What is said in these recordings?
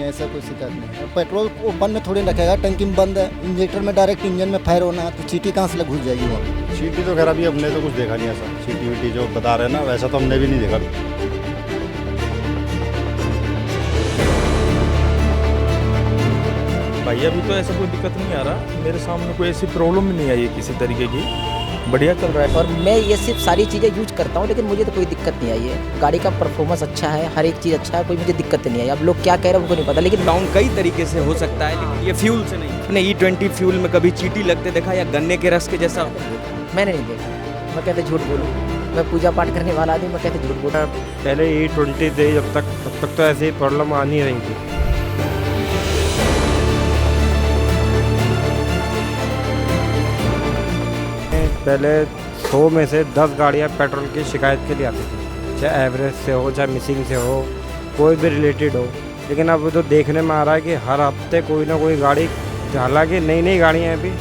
ऐसा कोई शिकायत नहीं है। पेट्रोल ओपन में थोड़ी रखेगा, टंकी में बंद है, इंजेक्टर में डायरेक्ट इंजन में फायर होना है तो चीटी कहाँ से घुस जाएगी वहाँ। चीटी तो खैर अभी हमने तो कुछ देखा नहीं ऐसा, चीटी वीटी जो बता रहे हैं ना वैसा तो हमने भी नहीं देखा। भाई अभी तो ऐसा कोई दिक्कत नहीं आ रहा, मेरे सामने कोई ऐसी प्रॉब्लम ही नहीं आई है किसी तरीके की, बढ़िया चल रहा है। और मैं ये सिर्फ सारी चीज़ें यूज करता हूँ, लेकिन मुझे तो कोई दिक्कत नहीं आई है। गाड़ी का परफॉर्मेंस अच्छा है, हर एक चीज़ अच्छा है, कोई मुझे दिक्कत नहीं आई। अब लोग क्या कह रहे हैं उनको नहीं पता, लेकिन डाउन कई तरीके से हो सकता है, लेकिन ये फ्यूल से नहीं। अपने E20 फ्यूल में कभी चीटी लगते देखा या गन्ने के रस के जैसा? मैंने नहीं देखा। मैं कहते झूठ बोलूँ, मैं पूजा पाठ करने वाला आदमी, मैं कहते झूठ बोलूँ। पहले E20 थे जब तक तो ऐसी प्रॉब्लम आ नहीं रही थी। पहले 100 में से 10 गाड़ियाँ पेट्रोल की शिकायत के लिए आती थी, चाहे एवरेज से हो चाहे मिसिंग से हो, कोई भी रिलेटेड हो। लेकिन अब तो देखने में आ रहा है कि हर हफ्ते कोई ना कोई गाड़ी, हालांकि नई नई गाड़ियाँ हैं अभी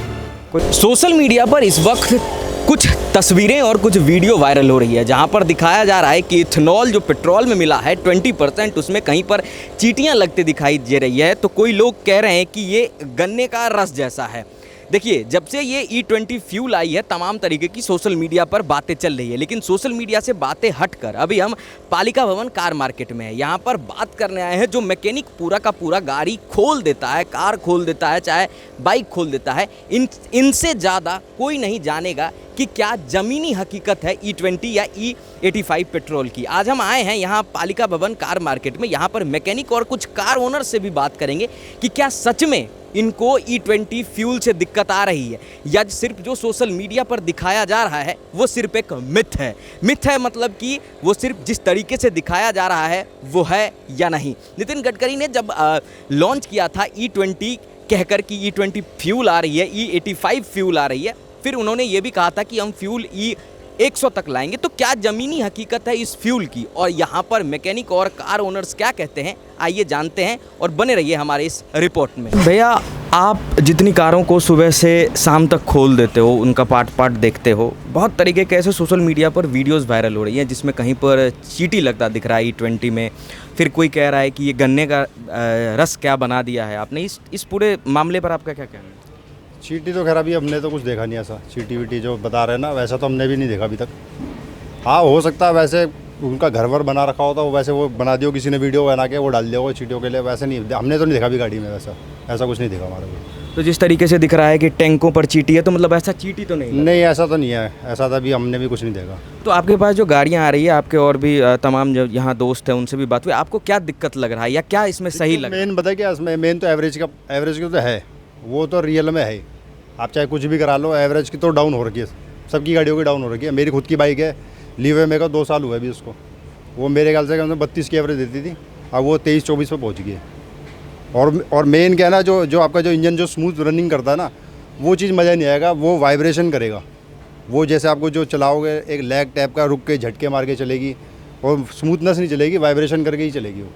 कुछ। सोशल मीडिया पर इस वक्त कुछ तस्वीरें और कुछ वीडियो वायरल हो रही है, जहां पर दिखाया जा रहा है कि इथेनॉल जो पेट्रोल में मिला है 20%, उसमें कहीं पर चींटियां लगते दिखाई दे रही है। तो कोई लोग कह रहे हैं कि ये गन्ने का रस जैसा है। देखिए, जब से ये E20 फ्यूल आई है तमाम तरीके की सोशल मीडिया पर बातें चल रही है, लेकिन सोशल मीडिया से बातें हटकर अभी हम पालिका भवन कार मार्केट में हैं। यहाँ पर बात करने आए हैं जो मैकेनिक पूरा का पूरा गाड़ी खोल देता है, कार खोल देता है, चाहे बाइक खोल देता है। इनसे ज़्यादा कोई नहीं जानेगा कि क्या ज़मीनी हकीकत है E20 या E85 पेट्रोल की। आज हम आए हैं यहाँ पालिका भवन कार मार्केट में, यहाँ पर मैकेनिक और कुछ कार ओनर से भी बात करेंगे कि क्या सच में इनको E20 फ्यूल से दिक्कत आ रही है या सिर्फ जो सोशल मीडिया पर दिखाया जा रहा है वो सिर्फ एक मिथ है। मिथ है मतलब कि वो सिर्फ जिस तरीके से दिखाया जा रहा है वो है या नहीं। नितिन गडकरी ने जब लॉन्च किया था E20 कहकर कि E20 फ्यूल आ रही है, E85 फ्यूल आ रही है, फिर उन्होंने ये भी कहा था कि हम फ्यूल E100 तक लाएंगे। तो क्या ज़मीनी हकीकत है इस फ्यूल की और यहाँ पर मैकेनिक और कार ओनर्स क्या कहते हैं, आइए जानते हैं और बने रहिए हमारे इस रिपोर्ट में। भैया, आप जितनी कारों को सुबह से शाम तक खोल देते हो, उनका पार्ट देखते हो, बहुत तरीके के ऐसे सोशल मीडिया पर वीडियोस वायरल हो रही हैं जिसमें कहीं पर चीटी लगता दिख रहा है E20 में, फिर कोई कह रहा है कि ये गन्ने का रस क्या बना दिया है आपने। इस पूरे मामले पर आपका क्या कहना है? चीटी तो खैर अभी हमने तो कुछ देखा नहीं ऐसा, चीटी वीटी जो बता रहे हैं ना वैसा तो हमने भी नहीं देखा अभी तक। हाँ, हो सकता है वैसे उनका घर वर बना रखा होता, वो वैसे वो बना दियो, किसी ने वीडियो बना के वो डाल दिया होगा चीटियों के लिए। वैसे नहीं, हमने तो नहीं देखा अभी गाड़ी में वैसा, ऐसा कुछ नहीं देखा हमारे को। तो जिस तरीके से दिख रहा है कि टैंकों पर चीटी है, तो मतलब ऐसा चीटी तो नहीं? नहीं, ऐसा तो नहीं है, ऐसा तो अभी हमने भी कुछ नहीं देखा। तो आपके पास जो गाड़ियाँ आ रही है, आपके और भी तमाम जो यहाँ दोस्त हैं उनसे भी बात हुई, आपको क्या दिक्कत लग रहा है या क्या इसमें सही लग रहा है? मेन पता है क्या इसमें, मेन तो एवरेज का तो है, वो तो रियल में है। आप चाहे कुछ भी करा लो, एवरेज की तो डाउन हो रखी है, सबकी गाड़ियों की डाउन हो रही है। मेरी खुद की बाइक है, लीवे में का 2 साल हुआ अभी उसको, वो मेरे ख्याल से 32 की एवरेज देती थी, अब वो 23-24 पे पहुंच गई है। और मेन क्या है ना, जो आपका जो इंजन जो स्मूथ रनिंग करता है ना, वो चीज़ मज़ा नहीं आएगा, वो वाइब्रेशन करेगा। वो जैसे आपको जो चलाओगे एक लैग टाइप का, रुक के झटके मार के चलेगी और स्मूथनेस नहीं चलेगी, वाइब्रेशन करके ही चलेगी वो।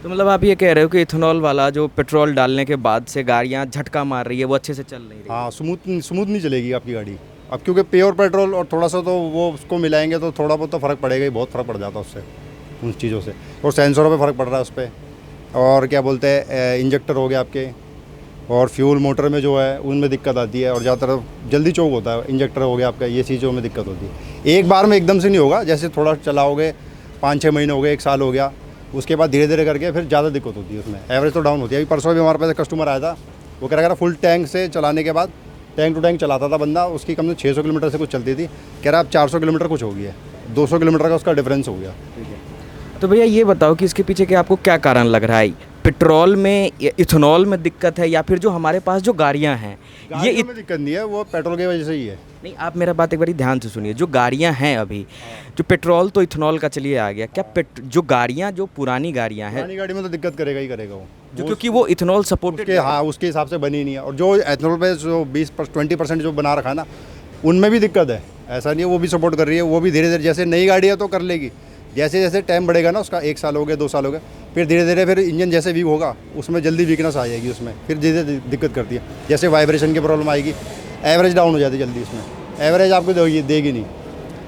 तो मतलब आप ये कह रहे हो कि इथेनॉल वाला जो पेट्रोल डालने के बाद से गाड़ियाँ झटका मार रही है, वो अच्छे से चल नहीं रही? हाँ, स्मूथ नहीं चलेगी आपकी गाड़ी अब, क्योंकि प्योर पेट्रोल और थोड़ा सा तो वो उसको मिलाएंगे तो थोड़ा बहुत तो फ़र्क पड़ेगा ही, बहुत फ़र्क पड़ जाता है उससे, उन चीज़ों से। और सेंसरों पे फ़र्क पड़ रहा है उस पर, और क्या बोलते हैं इंजेक्टर हो गया आपके, और फ्यूल मोटर में जो है उनमें दिक्कत आती है, और ज़्यादातर जल्दी चोक होता है। इंजेक्टर हो गया आपका, ये चीज़ों में दिक्कत होती है। एक बार में एकदम से नहीं होगा, जैसे थोड़ा चलाओगे, 5-6 महीने हो गए, 1 साल हो गया, उसके बाद धीरे धीरे करके फिर ज़्यादा दिक्कत होती है उसमें, एवरेज तो डाउन होती है। अभी परसों भी हमारे पास कस्टमर आया था, वो कह रहा फुल टैंक से चलाने के बाद, टैंक टू टैंक चलाता था बंदा, उसकी कम से 600 किलोमीटर से कुछ चलती थी, कह रहा अब 400 किलोमीटर कुछ हो गया, 200 किलोमीटर का उसका डिफरेंस हो गया। तो भैया ये बताओ कि इसके पीछे के आपको क्या कारण लग रहा है? पेट्रोल में, इथेनॉल में दिक्कत है या फिर जो हमारे पास जो गाड़ियाँ हैं ये में दिक्कत नहीं है, वो पेट्रोल की वजह से ही है। नहीं, आप मेरा बात एक बारी ध्यान से सुनिए। जो गाड़ियां हैं अभी, जो पेट्रोल तो इथेनॉल का चलिए आ गया, क्या जो गाड़ियां, जो पुरानी गाड़ियां हैं, पुरानी गाड़ी में तो दिक्कत करेगा ही करेगा वो, जो क्योंकि वो इथेनॉल सपोर्टेड, हाँ, उसके हिसाब से बनी नहीं है। और जो एथेनॉल पे जो 20% जो बना रखा है ना, उनमें भी दिक्कत है। ऐसा नहीं है, वो भी सपोर्ट कर रही है, वो भी धीरे धीरे, जैसे नई गाड़ी है तो कर लेगी, जैसे जैसे टाइम बढ़ेगा ना उसका, 1 साल हो गया, 2 साल हो गया, फिर धीरे धीरे फिर इंजन जैसे वीक होगा, उसमें जल्दी वीकनेस आ जाएगी, उसमें फिर धीरे धीरे दिक्कत करती है। जैसे वाइब्रेशन की प्रॉब्लम आएगी, एवरेज डाउन हो जाती है जल्दी, इसमें एवरेज आपको देगी नहीं।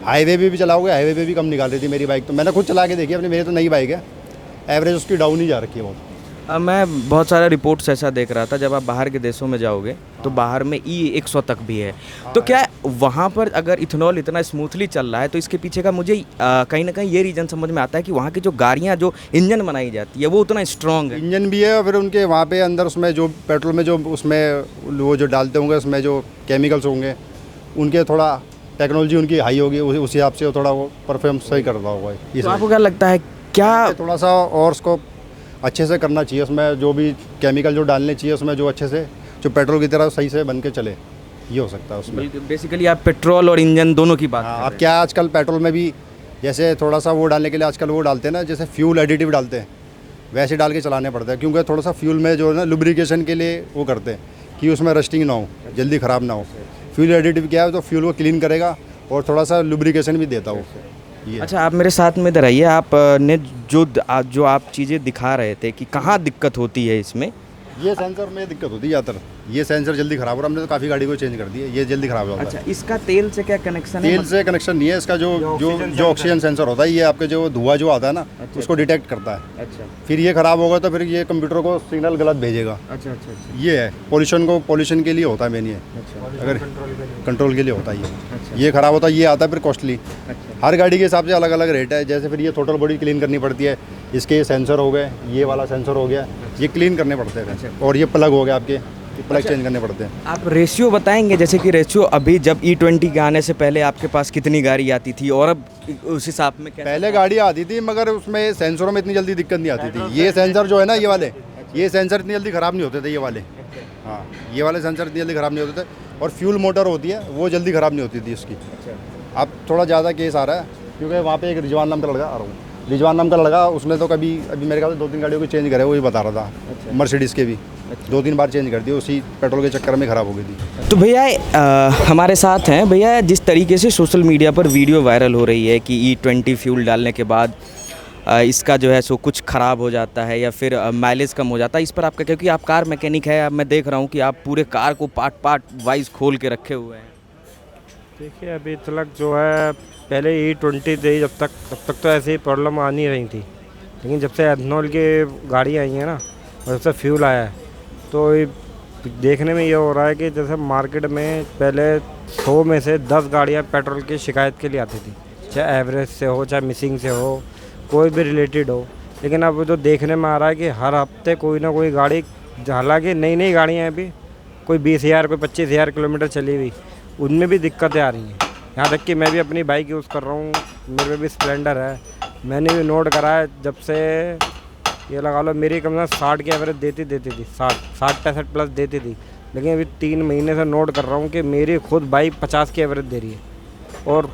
हाईवे पे भी चलाओगे, हाईवे पे भी कम निकाल रही थी मेरी बाइक, तो मैंने खुद चला के देखी अपनी, मेरी तो नई बाइक है, एवरेज उसकी डाउन ही जा रखी है बहुत। मैं बहुत सारा रिपोर्ट्स ऐसा देख रहा था, जब आप बाहर के देशों में जाओगे तो बाहर में E100 तक भी है। तो क्या वहाँ पर अगर इथेनॉल इतना स्मूथली चल रहा है तो इसके पीछे का मुझे कहीं ना कहीं ये रीज़न समझ में आता है कि वहाँ की जो गाड़ियाँ, जो इंजन बनाई जाती है वो उतना स्ट्रॉन्ग है। इंजन भी है और फिर उनके वहाँ पे अंदर उसमें जो पेट्रोल में जो उसमें वो जो डालते होंगे उसमें जो केमिकल्स होंगे उनके थोड़ा टेक्नोलॉजी उनकी हाई होगी, उस हिसाब से वो थोड़ा वो परफॉर्मेंस सही करता होगा। तो आपको क्या लगता है क्या थोड़ा सा और उसको अच्छे से करना चाहिए, उसमें जो भी केमिकल जो डालने चाहिए उसमें जो अच्छे से जो पेट्रोल की तरह सही से बन के चले, ये हो सकता है उसमें। बेसिकली आप पेट्रोल और इंजन दोनों की बात हाँ, अब क्या आजकल पेट्रोल में भी जैसे थोड़ा सा वो डालने के लिए आजकल वो डालते हैं ना, जैसे फ्यूल एडिटिव डालते हैं, वैसे डाल के चलाने पड़ते हैं, क्योंकि थोड़ा सा फ्यूल में जो है ना लुब्रिकेशन के लिए वो करते हैं कि उसमें रस्टिंग ना हो, जल्दी ख़राब ना हो। फ्यूल एडिटिव क्या है, तो फ्यूल को क्लीन करेगा और थोड़ा सा लुब्रिकेशन भी देता हो ये। अच्छा, आप मेरे साथ में इधर आइए। आप ने जो आप चीज़ें दिखा रहे थे कि कहाँ दिक्कत होती है इसमें, ये सेंसर में दिक्कत होती है ज़्यादातर, ये सेंसर जल्दी ख़राब हो रहा है। हमने तो काफ़ी गाड़ी को चेंज कर दी है, ये जल्दी ख़राब होता है। अच्छा, इसका तेल से क्या कनेक्शन है? तेल से कनेक्शन नहीं है इसका, जो ऑक्सीजन सेंसर होता है, ये आपके जो धुआं जो आता है ना उसको डिटेक्ट करता है। अच्छा फिर ये ख़राब होगा तो फिर ये कंप्यूटर को सिग्नल गलत भेजेगा। अच्छा अच्छा अच्छा ये है पोल्यूशन के लिए होता है मेन, ये अगर कंट्रोल के लिए होता है ये ख़राब होता है, ये आता है फिर कॉस्टली। हर गाड़ी के हिसाब से अलग अलग रेट है। जैसे फिर ये टोटल बॉडी क्लीन करनी पड़ती है, इसके ये सेंसर हो गए, ये वाला सेंसर हो गया, ये क्लीन करने पड़ते हैं। और ये प्लग हो गया आपके, ये प्लग चेंज करने पड़ते हैं। आप रेशियो बताएंगे, जैसे कि रेशियो अभी जब E20 के आने से पहले आपके पास कितनी गाड़ी आती थी और अब उस हिसाब में क्या? पहले गाड़ी आती थी मगर उसमें सेंसरों में इतनी जल्दी दिक्कत नहीं आती थी। ये सेंसर जो है ना, ये सेंसर इतनी जल्दी ख़राब नहीं होते थे, ये वाले। हाँ, ये वाले सेंसर इतनी जल्दी ख़राब नहीं होते थे। और फ्यूल मोटर होती है वो जल्दी ख़राब नहीं होती थी उसकी। अब थोड़ा ज़्यादा केस आ रहा है, क्योंकि वहाँ पे एक रिजवान नाम का लड़का आ रहा हूँ, रिजवान नाम का लड़का, उसने तो अभी मेरे ख्याल से 2-3 गाड़ियों को चेंज करे, वो ही बता रहा था। मर्सिडीज़ के भी 2-3 बार चेंज कर दिए, उसी पेट्रोल के चक्कर में ख़राब हो गई थी। तो भैया हमारे साथ हैं भैया, जिस तरीके से सोशल मीडिया पर वीडियो वायरल हो रही है कि E20 फ्यूल डालने के बाद इसका जो है सो कुछ ख़राब हो जाता है या फिर माइलेज कम हो जाता है, इस पर आपका, क्योंकि आप कार मैकेनिक है, अब मैं देख रहा हूँ कि आप पूरे कार को पार्ट वाइज खोल के रखे हुए हैं। देखिए, अभी तक जो है पहले E20 थी, जब तक तो ऐसी प्रॉब्लम आ नहीं रही थी, लेकिन जब से एथनॉल की गाड़ी आई है ना और जब से फ्यूल आया है तो ये देखने में ये हो रहा है कि जैसे मार्केट में पहले 100 में से 10 गाड़ियाँ पेट्रोल की शिकायत के लिए आती थी, चाहे एवरेज से हो, चाहे मिसिंग से हो, कोई भी रिलेटेड हो। लेकिन अब जो देखने में आ रहा है कि हर हफ्ते कोई ना कोई गाड़ी, हालांकि नई गाड़ियाँ हैं, अभी कोई 20,000 कोई 25,000 किलोमीटर चली हुई, उनमें भी दिक्कतें आ रही हैं। यहाँ तक कि मैं भी अपनी बाइक यूज़ कर रहा हूँ, मेरे पे भी स्प्लेंडर है, मैंने भी नोट करा है, जब से ये लगा लो मेरी कम से कम 60 की एवरेज देती थी, 60-65 प्लस देती थी। लेकिन अभी 3 महीने से नोट कर रहा हूँ कि मेरी खुद बाइक 50 की एवरेज दे रही है और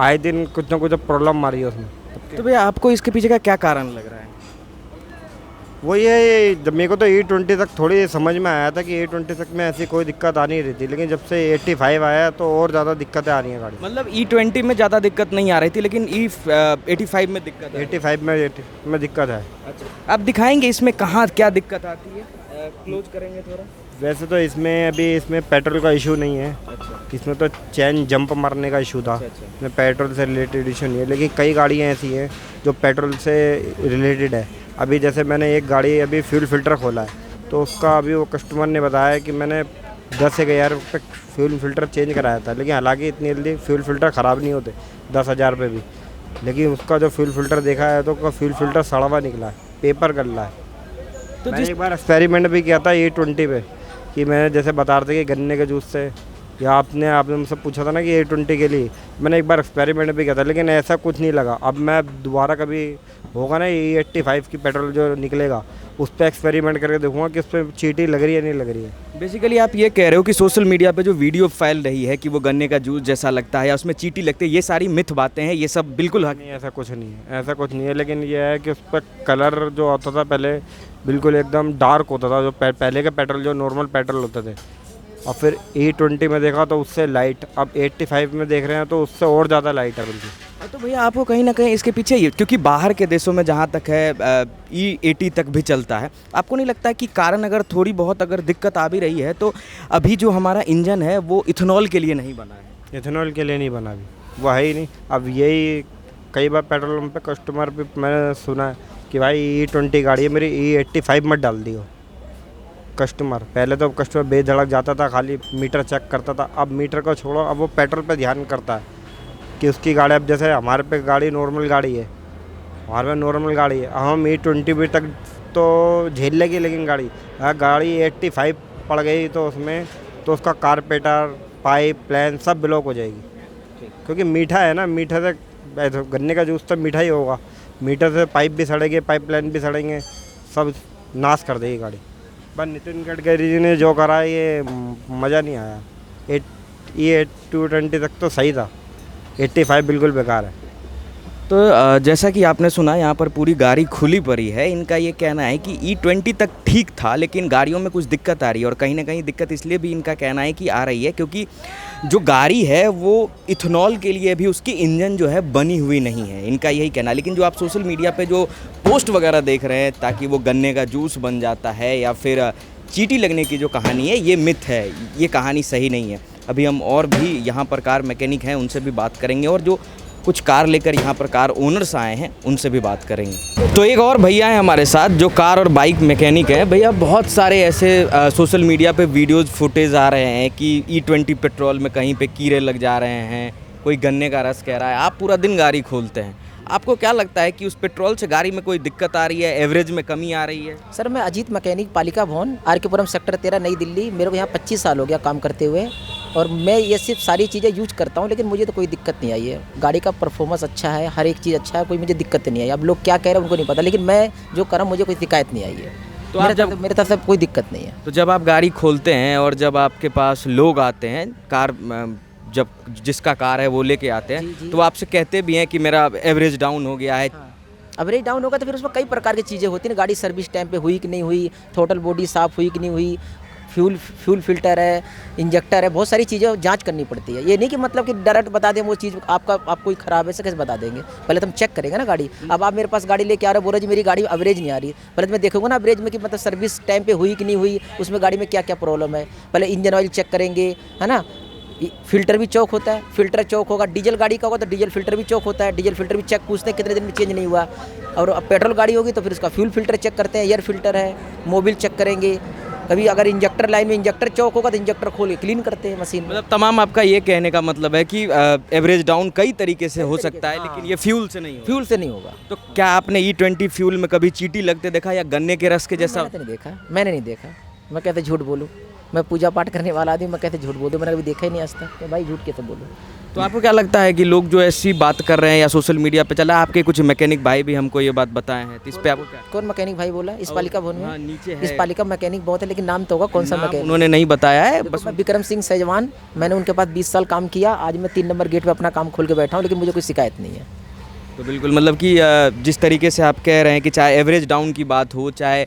आए दिन कुछ ना कुछ प्रॉब्लम आ रही है उसमें। तो भैया आपको इसके पीछे का क्या कारण लग रहा है? वो ये जब मेरे को तो E20 तक थोड़ी समझ में आया था कि E20 तक में ऐसी कोई दिक्कत आ नहीं रही थी, लेकिन जब से 85 आया तो और ज़्यादा दिक्कतें आ रही हैं गाड़ी। मतलब E20 में ज़्यादा दिक्कत नहीं आ रही थी, लेकिन E85 में दिक्कत है। 85 में दिक्कत है। अच्छा, आप दिखाएंगे इसमें कहाँ क्या दिक्कत आती है? क्लोज करेंगे थोड़ा। वैसे तो इसमें पेट्रोल का इशू नहीं है। अच्छा। इसमें तो चैन जंप मारने का इशू था। इसमें पेट्रोल से रिलेटेड इशू नहीं है, लेकिन कई गाड़ियाँ ऐसी हैं जो पेट्रोल से रिलेटेड है। अभी जैसे मैंने एक गाड़ी अभी फ्यूल फिल्टर खोला है, तो उसका अभी वो कस्टमर ने बताया कि मैंने 10,000 रुपये फ्यूल फिल्टर चेंज कराया था, लेकिन हालांकि इतनी जल्दी फ्यूल फिल्टर ख़राब नहीं होते 10,000 रुपये भी। लेकिन उसका जो फ्यूल फिल्टर देखा है तो उसका फ्यूल फिल्टर सड़ा हुआ निकला है, पेपर गल्ला है। तो मैंने एक बार एक्सपेरिमेंट भी किया था E20 पे, कि मैंने जैसे बता रहे थे कि गन्ने के जूस से, या आपने मुझसे पूछा था ना कि E20 के लिए, मैंने एक बार एक्सपेरिमेंट भी किया था, लेकिन ऐसा कुछ नहीं लगा। अब मैं दोबारा कभी होगा ना E85 की पेट्रोल जो निकलेगा, उस पर एक्सपेरिमेंट करके देखूंगा कि उस पर चीटी लग रही है नहीं लग रही है। बेसिकली आप ये कह रहे हो कि सोशल मीडिया पे जो वीडियो फैल रही है कि वो गन्ने का जूस जैसा लगता है या उसमें चीटी लगती है, ये सारी मिथ बातें हैं, ये सब बिल्कुल हक नहीं, ऐसा कुछ नहीं है, ऐसा कुछ नहीं है। लेकिन ये है कि उस पर कलर जो होता था पहले बिल्कुल एकदम डार्क होता था, जो पहले के पेट्रोल जो नॉर्मल पेट्रोल होते थे, और फिर E20 में देखा तो उससे लाइट, अब 85 में देख रहे हैं तो उससे और ज़्यादा लाइट है बिल्कुल। तो भैया आपको कहीं ना कहीं इसके पीछे ये, क्योंकि बाहर के देशों में जहाँ तक है E80 तक भी चलता है, आपको नहीं लगता है कि कारण अगर थोड़ी बहुत अगर दिक्कत आ भी रही है तो अभी जो हमारा इंजन है वो इथेनॉल के लिए नहीं बना है? इथेनॉल के लिए नहीं बना अभी, वो है ही नहीं। अब यही कई बार पेट्रोल पंप पे कस्टमर भी मैंने सुना है कि भाई E20 गाड़ी है मेरी, E85 मत डाल दियो। कस्टमर पहले तो कस्टमर बेधड़क जाता था, खाली मीटर चेक करता था। अब मीटर को छोड़ो, अब वो पेट्रोल पे ध्यान करता है कि उसकी गाड़ी, अब जैसे हमारे पे गाड़ी नॉर्मल गाड़ी है, हमारे पे नॉर्मल गाड़ी है, हम E20 भी तक तो झेल लेगी, लेकिन गाड़ी 85 पड़ गई तो उसमें तो उसका कारपेटर, पाइप, प्लान सब ब्लॉक हो जाएगी। क्योंकि मीठा है ना, मीठे से गन्ने का जूस तो मीठा ही होगा, मीठे से पाइप भी सड़ेंगे, पाइप लाइन भी सड़ेंगे, सब नाश कर देगी गाड़ी। पर नितिन गडकरी जी ने जो करा ये मज़ा नहीं आया। ये 220 तक तो सही था, 85 बिल्कुल बेकार है। तो जैसा कि आपने सुना, यहाँ पर पूरी गाड़ी खुली पड़ी है। इनका ये कहना है कि E20 तक ठीक था, लेकिन गाड़ियों में कुछ दिक्कत आ रही है, और कहीं ना कहीं दिक्कत इसलिए भी इनका कहना है कि आ रही है क्योंकि जो गाड़ी है वो इथेनॉल के लिए भी उसकी इंजन जो है बनी हुई नहीं है, इनका यही कहना है। लेकिन जो आप सोशल मीडिया पे जो पोस्ट वगैरह देख रहे हैं ताकि वो गन्ने का जूस बन जाता है या फिर चींटी लगने की जो कहानी है, ये मिथ है, ये कहानी सही नहीं है। अभी हम और भी यहाँ पर कार मैकेनिक हैं, उनसे भी बात करेंगे, और जो कुछ कार लेकर यहाँ पर कार ओनर्स आए हैं उनसे भी बात करेंगे। तो एक और भैया हैं हमारे साथ जो कार और बाइक मैकेनिक हैं। भैया, बहुत सारे ऐसे सोशल मीडिया पे वीडियोस फुटेज आ रहे हैं कि E20 पेट्रोल में कहीं पे कीड़े लग जा रहे हैं, कोई गन्ने का रस कह रहा है। आप पूरा दिन गाड़ी खोलते हैं, आपको क्या लगता है कि उस पेट्रोल से गाड़ी में कोई दिक्कत आ रही है, एवरेज में कमी आ रही है? सर, मैं अजीत मैकेनिक, पालिका भवन, RK पुरम, सेक्टर 13, नई दिल्ली। मेरे को यहाँ 25 साल हो गया काम करते हुए, और मैं ये सिर्फ सारी चीज़ें यूज करता हूँ, लेकिन मुझे तो कोई दिक्कत नहीं आई है। गाड़ी का परफॉर्मेंस अच्छा है, हर एक चीज़ अच्छा है, कोई मुझे दिक्कत नहीं आई। अब लोग क्या कह रहे हैं उनको नहीं पता, लेकिन मैं जो कर रहा हूँ मुझे कोई शिकायत नहीं आई है। तो आप जब मेरे तरफ से कोई दिक्कत नहीं है। तो जब आप गाड़ी खोलते हैं और जब आपके पास लोग आते हैं, कार जब जिसका कार है वो लेके आते हैं, जी। तो वो आपसे कहते भी हैं कि मेरा एवरेज डाउन हो गया है। एवरेज डाउन होगा तो फिर उसमें कई प्रकार की चीज़ें होती हैं। गाड़ी सर्विस टाइम पे हुई कि नहीं हुई, टोटल बॉडी साफ़ हुई कि नहीं हुई, फ्यूल फिल्टर है, इंजेक्टर है, बहुत सारी चीज़ें जांच करनी पड़ती है। ये नहीं कि मतलब कि डायरेक्ट बता दें वो चीज़ आपको ही ख़राब है, ऐसे कैसे बता देंगे। पहले तो हम चेक करेंगे ना गाड़ी। अब आप मेरे पास गाड़ी लेके आ रहे हो, बोल रहे जी मेरी गाड़ी एवरेज नहीं आ रही, पहले तो मैं देखूंगा ना एवरेज में कि मतलब सर्विस टाइम पे हुई कि नहीं हुई, उसमें गाड़ी में क्या क्या प्रॉब्लम है। पहले इंजन ऑयल चेक करेंगे, है ना, फिल्टर भी चौक होता है, फिल्टर चौक होगा। डीजल गाड़ी का होगा तो डीजल फिल्टर भी चौक होता है, डीजल फिल्टर भी चेक पूछते हैं कितने दिन में चेंज नहीं हुआ। और अब पेट्रोल गाड़ी होगी तो फिर उसका फ्यूल फिल्टर चेक करते हैं, एयर फिल्टर है, मोबिल चेक करेंगे। कभी अगर इंजेक्टर लाइन में इंजेक्टर चौक होगा तो इंजेक्टर खोल के क्लीन करते हैं मशीन में। मतलब तमाम आपका ये कहने का मतलब है कि एवरेज डाउन कई तरीके से हो सकता है, लेकिन ये फ्यूल से नहीं होगा। फ्यूल से नहीं होगा। तो क्या आपने E20 फ्यूल में कभी चींटी लगते देखा या गन्ने के रस के जैसा? मैंने नहीं देखा। मैं कहते झूठ बोलूँ, मैं पूजा पाठ करने वाला आदमी, मैं कहते झूठ बोल दूँ, मैंने कभी देखा ही नहीं आज तक, तो भाई झूठ कैसे बोलूँ। तो आपको क्या लगता है कि लोग जो ऐसी बात कर रहे हैं या सोशल मीडिया पे चला, आपके कुछ मैकेनिक भाई भी हमको ये बात बताए हैं, तो इस पे आपको क्या? कौन मैकेनिक भाई बोला इस पालिका भवन में? हाँ, नीचे है। इस पालिका मैकेनिक बहुत है, लेकिन नाम तो होगा कौन सा मैकेनिक? उन्होंने नहीं बताया है। बस मैं विक्रम सिंह सैजवान, मैंने उनके पास 20 साल काम किया। आज मैं 3 नंबर गेट पे अपना काम खोल के बैठा हूँ, लेकिन मुझे कोई शिकायत नहीं है। तो बिल्कुल, मतलब कि जिस तरीके से आप कह रहे हैं कि चाहे एवरेज डाउन की बात हो, चाहे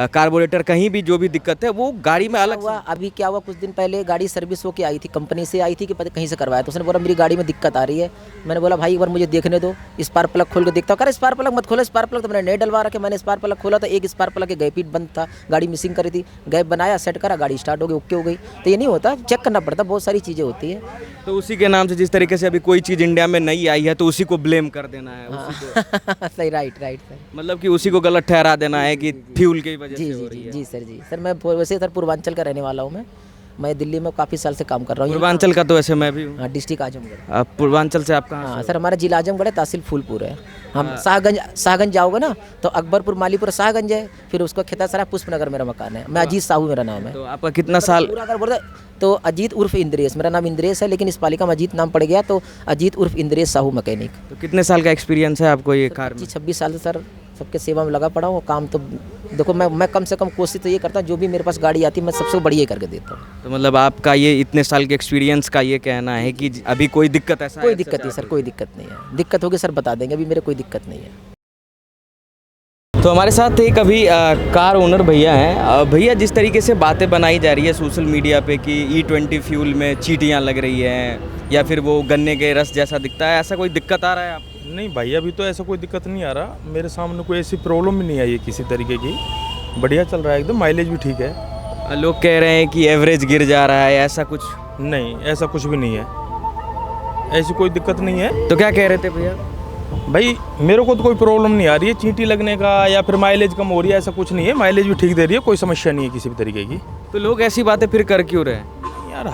कार्बोरेटर, कहीं भी जो भी दिक्कत है वो गाड़ी में अलग हुआ। अभी क्या हुआ, कुछ दिन पहले गाड़ी सर्विस होके आई थी, कंपनी से आई थी कि पता कहीं से करवाया, तो उसने बोला मेरी गाड़ी में दिक्कत आ रही है। मैंने बोला भाई एक बार मुझे देखने दो, स्पार्क प्लग खोल के देखता हूँ। स्पार्क प्लग मत खोलो, स्पार्क प्लग तो मैंने नहीं डलवा रखे। मैंने स्पार्क प्लग खोला तो एक स्पार्क प्लग के गैप ही बंद था, गाड़ी मिसिंग करी थी। गैप बनाया, सेट करा, गाड़ी स्टार्ट हो गई, ओके हो गई। तो ये नहीं होता, चेक करना पड़ता, बहुत सारी चीज़ें होती है। तो उसी के नाम से जिस तरीके से अभी कोई चीज़ इंडिया में नहीं आई है तो उसी को ब्लेम कर देना है, उसी को। सही, राइट सर। मतलब कि उसी को गलत ठहरा देना है कि फ्यूल की वजह से हो रही है। जी सर, मैं वैसे सर पूर्वांचल का रहने वाला हूँ। मैं दिल्ली में काफ़ी साल से काम कर रहा हूँ। पूर्वांचल का तो वैसे मैं भी हूँ। हाँ, डिस्ट्रिक्ट आजमगढ़। पूर्वांचल से आप कहाँ? हाँ सर, हमारा जिला आजमगढ़ है, तहसील फूलपुर है। हम शाहगंज जाओगे ना तो अकबरपुर, मालीपुर, शाहगंज है, फिर उसको खेतासरा, पुष्पनगर मेरा मकान है। मैं अजीत साहू मेरा नाम है। तो आपका कितना साल? पूरा अगर बोलते तो अजीत उर्फ इंद्रेश, मेरा नाम इंद्रेश है, लेकिन इस पालिका में अजीत नाम पड़ गया तो अजीत उर्फ इंद्रेश साहू मैकेनिक। तो कितने साल का एक्सपीरियंस है आपको ये कार में? 26 साल से सर सबके सेवा में लगा पड़ा हूँ। काम तो देखो मैं कम से कम कोशिश तो ये करता हूँ, जो भी मेरे पास गाड़ी आती है मैं सबसे बढ़िया करके देता हूँ। तो मतलब आपका ये इतने साल के एक्सपीरियंस का ये कहना है कि अभी कोई दिक्कत ऐसा? कोई दिक्कत नहीं सर, कोई दिक्कत नहीं है। दिक्कत होगी सर बता देंगे, अभी मेरे कोई दिक्कत नहीं है। तो हमारे साथ एक अभी कार ओनर भैया हैं। भैया, जिस तरीके से बातें बनाई जा रही है सोशल मीडिया पे कि E20 फ्यूल में चींटियाँ लग रही हैं या फिर वो गन्ने के रस जैसा दिखता है, ऐसा कोई दिक्कत आ रहा है आपको? नहीं भाई, अभी तो ऐसा कोई दिक्कत नहीं आ रहा, मेरे सामने कोई ऐसी प्रॉब्लम भी नहीं आई है किसी तरीके की। बढ़िया चल रहा है एकदम, माइलेज भी ठीक है। लोग कह रहे हैं कि एवरेज गिर जा रहा है, ऐसा कुछ? नहीं, ऐसा कुछ भी नहीं है, ऐसी कोई दिक्कत नहीं है। तो क्या कह रहे थे भैया? भाई मेरे को तो कोई प्रॉब्लम नहीं आ रही है चींटी लगने का या फिर माइलेज कम हो रही है, ऐसा कुछ नहीं है। माइलेज भी ठीक दे रही है, कोई समस्या नहीं है किसी भी तरीके की। तो लोग ऐसी बातें फिर कर क्यों रहे हैं? यार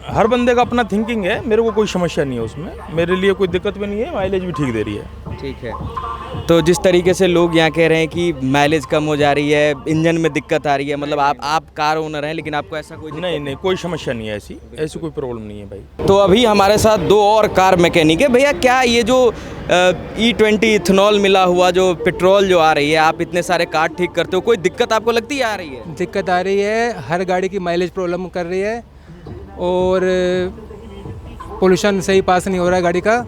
हर बंदे का अपना थिंकिंग है, मेरे को कोई समस्या नहीं है उसमें, मेरे लिए कोई दिक्कत भी नहीं है, माइलेज भी ठीक दे रही है। ठीक है। तो जिस तरीके से लोग यहाँ कह रहे हैं कि माइलेज कम हो जा रही है, इंजन में दिक्कत आ रही है, मतलब आप कार ओनर हैं लेकिन आपको ऐसा कोई नहीं, कोई समस्या नहीं है, ऐसी कोई प्रॉब्लम नहीं है भाई। तो अभी हमारे साथ दो और कार मैकेनिक है। भैया क्या ये जो E20 इथेनॉल मिला हुआ जो पेट्रोल जो आ रही है, आप इतने सारे कार ठीक करते हो, कोई दिक्कत आपको लगती आ रही है? दिक्कत आ रही है, हर गाड़ी की माइलेज प्रॉब्लम कर रही है और पोल्यूशन सही पास नहीं हो रहा है गाड़ी का,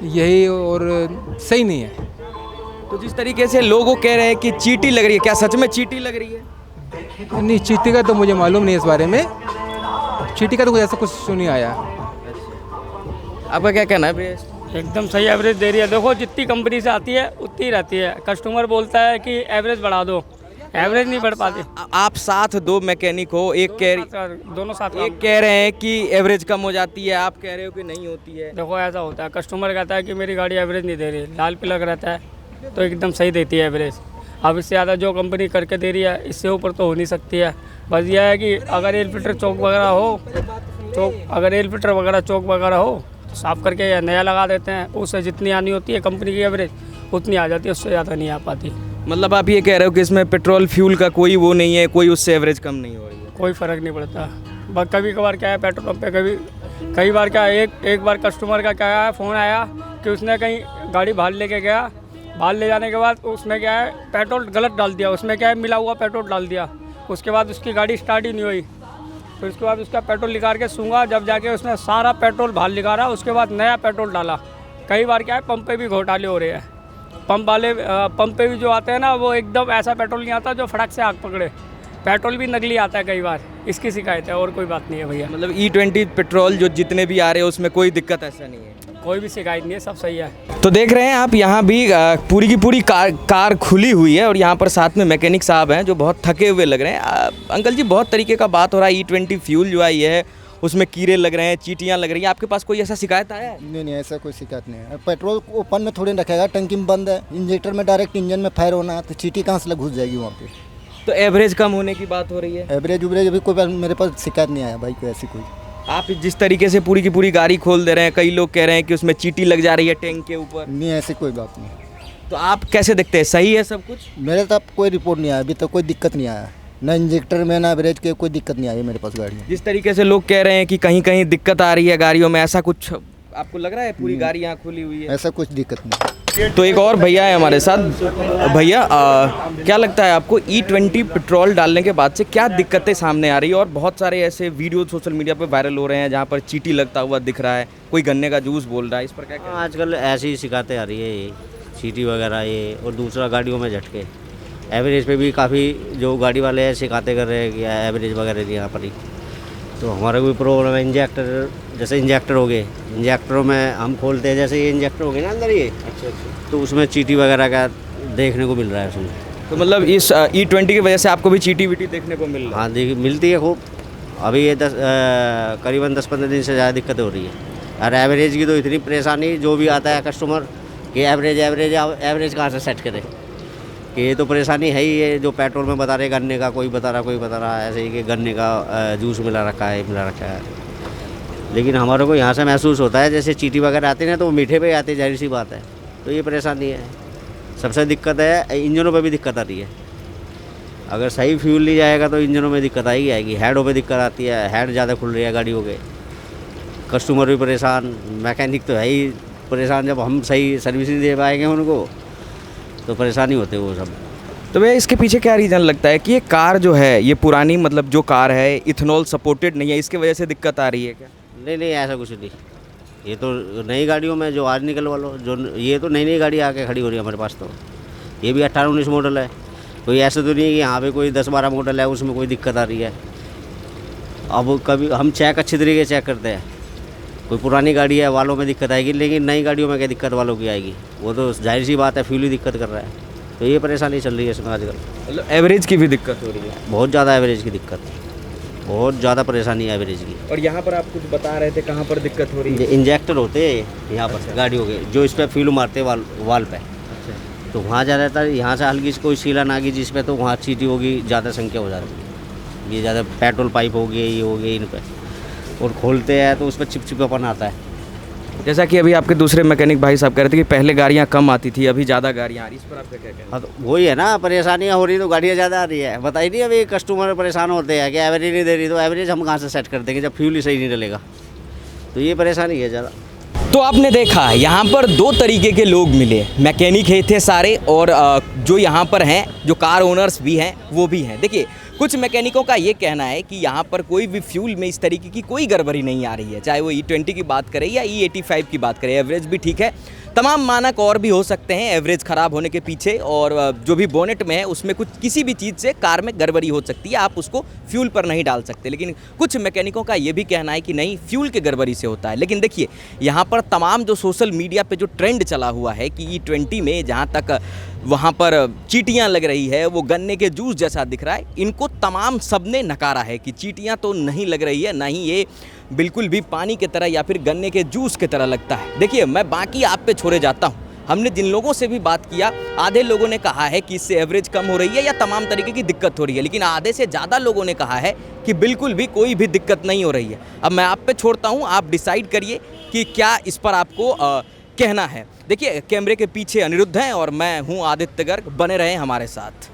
यही, और सही नहीं है। तो जिस तरीके से लोगों कह रहे हैं कि चींटी लग रही है, क्या सच में चींटी लग रही है? नहीं, चींटी का तो मुझे मालूम नहीं है इस बारे में, चींटी का तो कुछ ऐसा कुछ नहीं आया। आपका क्या कहना है भैया? एकदम सही एवरेज दे रही है। देखो जितनी कंपनी से आती है उतनी ही रहती है। कस्टमर बोलता है कि एवरेज बढ़ा दो, एवरेज नहीं बढ़ पाती। आप साथ दो मैकेनिक हो, एक दोनों साथ एक कह रहे हैं कि एवरेज कम हो जाती है, आप कह रहे हो कि नहीं होती है। देखो ऐसा होता है, कस्टमर कहता है कि मेरी गाड़ी एवरेज नहीं दे रही, लाल पिलक रहता है तो एकदम सही देती है एवरेज। अब इससे ज़्यादा जो कंपनी करके दे रही है इससे ऊपर तो हो नहीं सकती है। बस यह है कि अगर एयर फिल्टर चौक वगैरह हो, अगर एयर फिल्टर वगैरह चौक वगैरह हो तो साफ़ करके या नया लगा देते हैं, उससे जितनी आनी होती है कंपनी की एवरेज उतनी आ जाती है, उससे ज़्यादा नहीं आ पाती। मतलब आप ये कह रहे हो कि इसमें पेट्रोल फ्यूल का कोई वो नहीं है, कोई उससे एवरेज कम नहीं हो रही है? कोई फ़र्क नहीं पड़ता। बस कभी कभार क्या है पेट्रोल पंप पे कई बार क्या है, एक बार कस्टमर का क्या है, फ़ोन आया कि उसने कहीं गाड़ी बाहर लेके गया, बाहर ले जाने के बाद उसमें क्या है पेट्रोल गलत डाल दिया, उसमें क्या है मिला हुआ पेट्रोल डाल दिया, उसके बाद उसकी गाड़ी स्टार्ट ही नहीं हुई। फिर उसके बाद उसका पेट्रोल निकाल के सूंघा, जब जाके उसने सारा पेट्रोल बाहर निकाला, उसके बाद नया पेट्रोल डाला। कई बार क्या है पंप पे भी घोटाले हो रहे हैं, पंप पे भी जो आते हैं ना वो एकदम ऐसा पेट्रोल नहीं आता जो फटाक से आग पकड़े, पेट्रोल भी नकली आता है कई बार, इसकी शिकायत है और कोई बात नहीं है भैया। मतलब E20 पेट्रोल जो जितने भी आ रहे हैं उसमें कोई दिक्कत ऐसा नहीं है? कोई भी शिकायत नहीं है, सब सही है। तो देख रहे हैं आप यहाँ भी पूरी की पूरी कार खुली हुई है और यहाँ पर साथ में मैकेनिक साहब हैं जो बहुत थके हुए लग रहे हैं। अंकल जी बहुत तरीके का बात हो रहा है, E20 फ्यूल जो आई है उसमें कीड़े लग रहे हैं, चींटियाँ लग रही हैं, आपके पास कोई ऐसा शिकायत आया है? नहीं, ऐसा कोई शिकायत नहीं है। पेट्रोल ओपन में थोड़ी रखेगा, टंकी में बंद है, इंजेक्टर में डायरेक्ट इंजन में फायर होना है, तो चींटी कहाँ से घुस जाएगी वहाँ पे। तो एवरेज कम होने की बात हो रही है? एवरेज उवरेज अभी कोई मेरे पास शिकायत नहीं आया भाई, कोई ऐसी कोई। आप जिस तरीके से पूरी की पूरी गाड़ी खोल दे रहे हैं, कई लोग कह रहे हैं कि उसमें चींटी लग जा रही है टैंक के ऊपर। नहीं, ऐसी कोई बात नहीं। तो आप कैसे देखते हैं, सही है सब कुछ? मेरे तक कोई रिपोर्ट नहीं आया अभी तक, कोई दिक्कत नहीं आया, ना इंजेक्टर में ना एवरेज के, कोई दिक्कत नहीं आई मेरे पास गाड़ी में। जिस तरीके से लोग कह रहे हैं कि कहीं कहीं दिक्कत आ रही है गाड़ियों में, ऐसा कुछ आपको लग रहा है? पूरी गाड़ी यहाँ खुली हुई है, ऐसा कुछ दिक्कत नहीं। तो एक और भैया है हमारे साथ। भैया क्या लगता है आपको E20 पेट्रोल डालने के बाद से क्या दिक्कतें सामने आ रही है? और बहुत सारे ऐसे वीडियो सोशल मीडिया पे वायरल हो रहे हैं जहाँ पर चींटी लगता हुआ दिख रहा है, कोई गन्ने का जूस बोल रहा है, इस पर क्या कहना है? आजकल ऐसी ही शिकायतें आ रही है, ये चींटी वगैरह ये, और दूसरा गाड़ियों में झटके। एवरेज पे भी काफ़ी जो गाड़ी वाले हैं शिकायतें कर रहे हैं कि एवरेज वगैरह नहीं आ पा रही। तो हमारा कोई प्रॉब्लम है, इंजेक्टर जैसे इंजेक्टर हो गए, इंजेक्टरों में हम खोलते हैं, जैसे ये इंजेक्टर हो गए ना अंदर ये, तो उसमें चींटी वगैरह का देखने को मिल रहा है उसमें। तो मतलब इस E20 की वजह से आपको भी चींटी वीटी देखने को मिल रहा है? हाँ देखिए मिलती है खूब। अभी ये करीबन 10-15 दिन से ज़्यादा दिक्कत हो रही है। और एवरेज की तो इतनी परेशानी, जो भी आता है कस्टमर कि एवरेज कहाँ से सेट करे, कि ये तो परेशानी है ही। ये जो पेट्रोल में बता रहे गन्ने का, कोई बता रहा ऐसे ही कि गन्ने का जूस मिला रखा है, लेकिन हमारे को यहाँ से महसूस होता है जैसे चींटी वगैरह आते हैं ना तो वो मीठे पे आते हैं, जाहिर सी बात है। तो ये परेशानी है, सबसे दिक्कत है। इंजनों पे भी दिक्कत आ रही है, अगर सही फ्यूल ली जाएगा तो इंजनों में दिक्कत आएगी। हेडों पे दिक्कत आती है, हेड ज़्यादा खुल रही है गाड़ियों के, कस्टमर भी परेशान, मैकेनिक तो है ही परेशान। जब हम सही सर्विसिंग दे पाएंगे उनको तो परेशानी होते वो सब। तो भैया इसके पीछे क्या रीज़न लगता है कि ये कार जो है, ये पुरानी मतलब जो कार है इथेनॉल सपोर्टेड नहीं है, इसके वजह से दिक्कत आ रही है क्या? नहीं ऐसा कुछ नहीं। ये तो नई गाड़ियों में जो आज निकल वालों जो, ये तो नई गाड़ी आके खड़ी हो रही है हमारे पास। तो ये भी 18-19 मॉडल है, कोई ऐसा तो नहीं है कि यहाँ पे कोई 10-12 मॉडल है उसमें कोई दिक्कत आ रही है। अब कभी हम चेक अच्छी तरीके से चेक करते हैं, कोई पुरानी गाड़ी है वालों में दिक्कत आएगी, लेकिन नई गाड़ियों में क्या दिक्कत वालों की आएगी? वो तो जाहिर सी बात है, फ्यूल ही दिक्कत कर रहा है। तो ये परेशानी चल रही है इसमें आजकल। मतलब एवरेज की भी दिक्कत हो रही है? बहुत ज़्यादा एवरेज की दिक्कत। बहुत ज़्यादा परेशानी है एवरेज की। और यहाँ पर आप कुछ बता रहे थे कहाँ पर दिक्कत हो रही ये है? इंजेक्टर होते हैं यहाँ पर गाड़ियों के, जो इस पर फ्यूल मारते हैं वाल पे, तो वहाँ ज़्यादातर यहाँ से हल्की सी कोई सीला ना गई जिस पे, तो वहाँ चीटी होगी, ज़्यादा संख्या हो जाती है। ये ज़्यादा पेट्रोल पाइप हो गए, ये हो गए इन पे, और खोलते हैं तो उस पर चिपचिपापन आता है। जैसा कि अभी आपके दूसरे मैकेनिक भाई साहब कह रहे थे कि पहले गाड़ियाँ कम आती थी, अभी ज़्यादा गाड़ियाँ आ रही, इस पर आपका क्या कहना है? हाँ, तो वही है ना, परेशानियाँ हो रही तो गाड़ियाँ ज़्यादा आ रही है। बताइए नहीं, अभी कस्टमर परेशान होते हैं कि एवरेज नहीं दे रही, तो एवरेज हम कहाँ से सेट कर देंगे जब फ्यूल ही सही नहीं डलेगा, तो ये परेशानी है ज़्यादा। तो आपने देखा यहाँ पर दो तरीके के लोग मिले, मैकेनिक है थे सारे, और जो यहाँ पर हैं जो कार ओनर्स भी हैं वो भी हैं। देखिए कुछ मैकेनिकों का ये कहना है कि यहाँ पर कोई भी फ्यूल में इस तरीके की कोई गड़बड़ी नहीं आ रही है, चाहे वो E20 की बात करें या E85 की बात करें, एवरेज भी ठीक है। तमाम मानक और भी हो सकते हैं एवरेज ख़राब होने के पीछे, और जो भी बोनेट में है उसमें कुछ किसी भी चीज़ से कार में गड़बड़ी हो सकती है, आप उसको फ्यूल पर नहीं डाल सकते। लेकिन कुछ मैकेनिकों का ये भी कहना है कि नहीं, फ्यूल के गड़बड़ी से होता है। लेकिन देखिए यहाँ पर तमाम जो सोशल मीडिया पे जो ट्रेंड चला हुआ है कि E20 में जहाँ तक वहाँ पर चींटियाँ लग रही है, वो गन्ने के जूस जैसा दिख रहा है, इनको तमाम सब ने नकारा है कि चींटियाँ तो नहीं लग रही है, ना ही ये बिल्कुल भी पानी की तरह या फिर गन्ने के जूस की तरह लगता है। देखिए मैं बाकी आप पे छोड़े जाता हूँ, हमने जिन लोगों से भी बात किया, आधे लोगों ने कहा है कि इससे एवरेज कम हो रही है या तमाम तरीके की दिक्कत हो रही है, लेकिन आधे से ज़्यादा लोगों ने कहा है कि बिल्कुल भी कोई भी दिक्कत नहीं हो रही है। अब मैं आप पे छोड़ता हूँ, आप डिसाइड करिए कि क्या इस पर आपको कहना है। देखिए कैमरे के पीछे अनिरुद्ध हैं और मैं हूँ आदित्य गर्ग, बने रहें हमारे साथ।